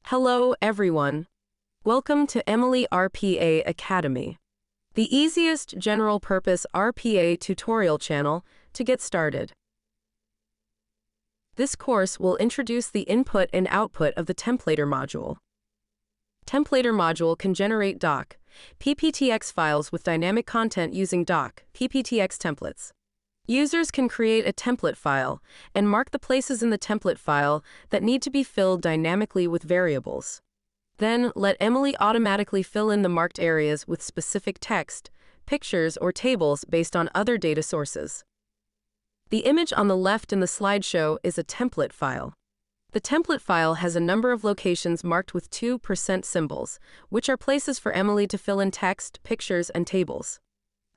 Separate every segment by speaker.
Speaker 1: Hello, everyone. Welcome to EMILY.RPA Academy, the easiest general-purpose RPA tutorial channel to get started. This course will introduce the input and output of the templater module. Templater module can generate DOC, PPTX files with dynamic content using DOC, PPTX templates. Users can create a template file and mark the places in the template file that need to be filled dynamically with variables. Then, let Emily automatically fill in the marked areas with specific text, pictures, or tables based on other data sources. The image on the left in the slideshow is a template file. The template file has a number of locations marked with 2% symbols, which are places for Emily to fill in text, pictures, and tables.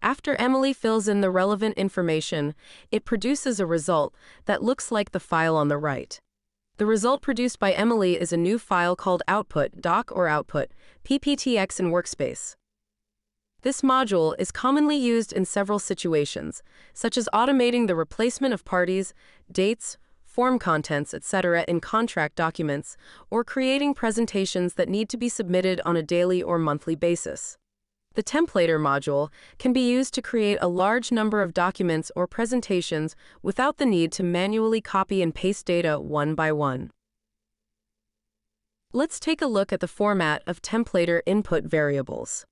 Speaker 1: After Emily fills in the relevant information, it produces a result that looks like the file on the right. The result produced by Emily is a new file called output, doc or output, PPTX in Workspace. This module is commonly used in several situations, such as automating the replacement of parties, dates, form contents, etc. in contract documents, or creating presentations that need to be submitted on a daily or monthly basis. The templater module can be used to create a large number of documents or presentations without the need to manually copy and paste data one by one. Let's take a look at the format of templater input variables.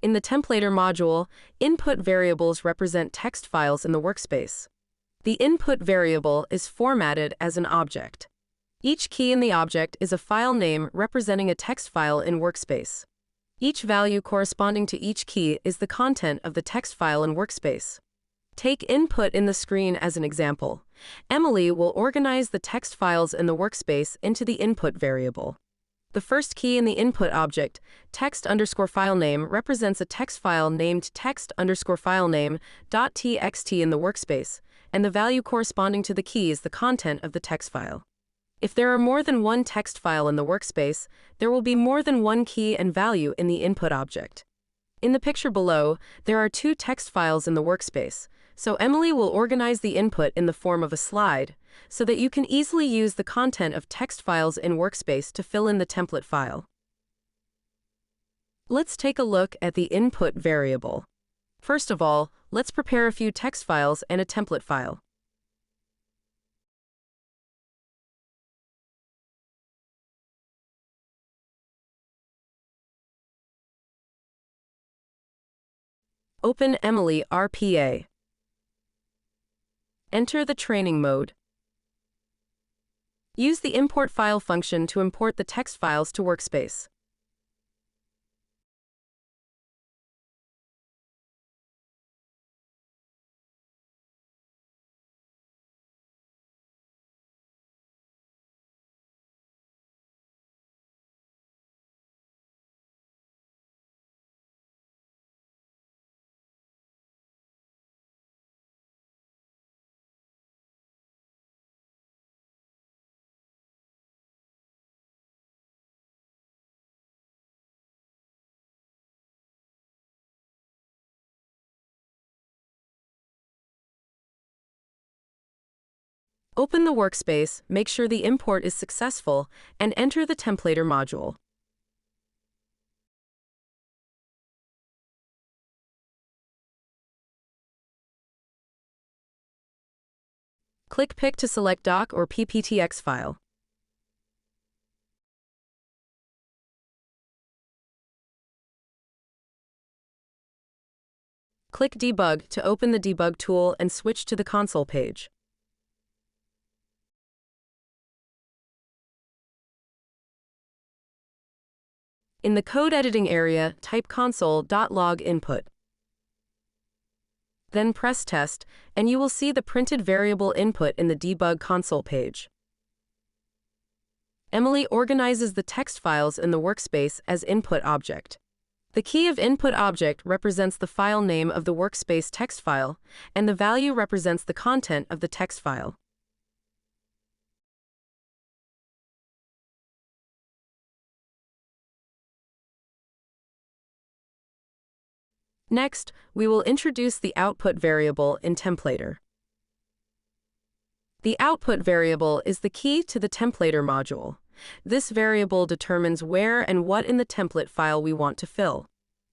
Speaker 1: In the templater module, input variables represent text files in the workspace. The input variable is formatted as an object. Each key in the object is a file name representing a text file in Workspace. Each value corresponding to each key is the content of the text file in Workspace. Take input in the screen as an example. Emily will organize the text files in the workspace into the input variable. The first key in the input object, text_filename, represents a text file named text_filename.txt in the workspace, and the value corresponding to the key is the content of the text file. If there are more than one text file in the workspace, there will be more than one key and value in the input object. In the picture below, there are two text files in the workspace, so Emily will organize the input in the form of a slide, so that you can easily use the content of text files in Workspace to fill in the template file. Let's take a look at the input variable. First of all, let's prepare a few text files and a template file. Open EMILY.RPA. Enter the training mode. Use the import file function to import the text files to Workspace. Open the workspace, make sure the import is successful, and enter the templater module. Click Pick to select doc or PPTX file. Click Debug to open the debug tool and switch to the console page. In the code editing area, type console.log input. Then press Test, and you will see the printed variable input in the debug console page. Emily organizes the text files in the workspace as input object. The key of input object represents the file name of the workspace text file, and the value represents the content of the text file. Next, we will introduce the output variable in templater. The output variable is the key to the templater module. This variable determines where and what in the template file we want to fill.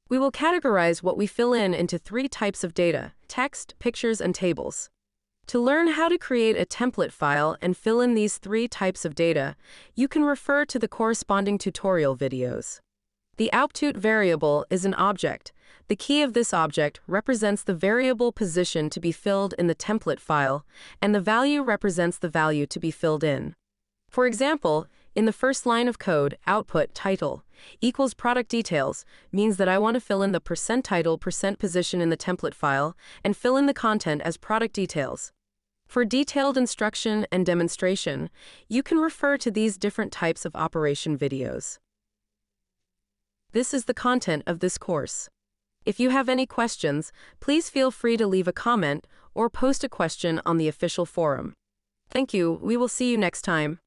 Speaker 1: We will categorize what we fill in into 3 types of data: text, pictures, and tables. To learn how to create a template file and fill in these 3 types of data, you can refer to the corresponding tutorial videos. The output variable is an object. The key of this object represents the variable position to be filled in the template file, and the value represents the value to be filled in. For example, in the first line of code, output title equals product details means that I want to fill in the %title %position in the template file and fill in the content as product details. For detailed instruction and demonstration, you can refer to these different types of operation videos. This is the content of this course. If you have any questions, please feel free to leave a comment or post a question on the official forum. Thank you. We will see you next time.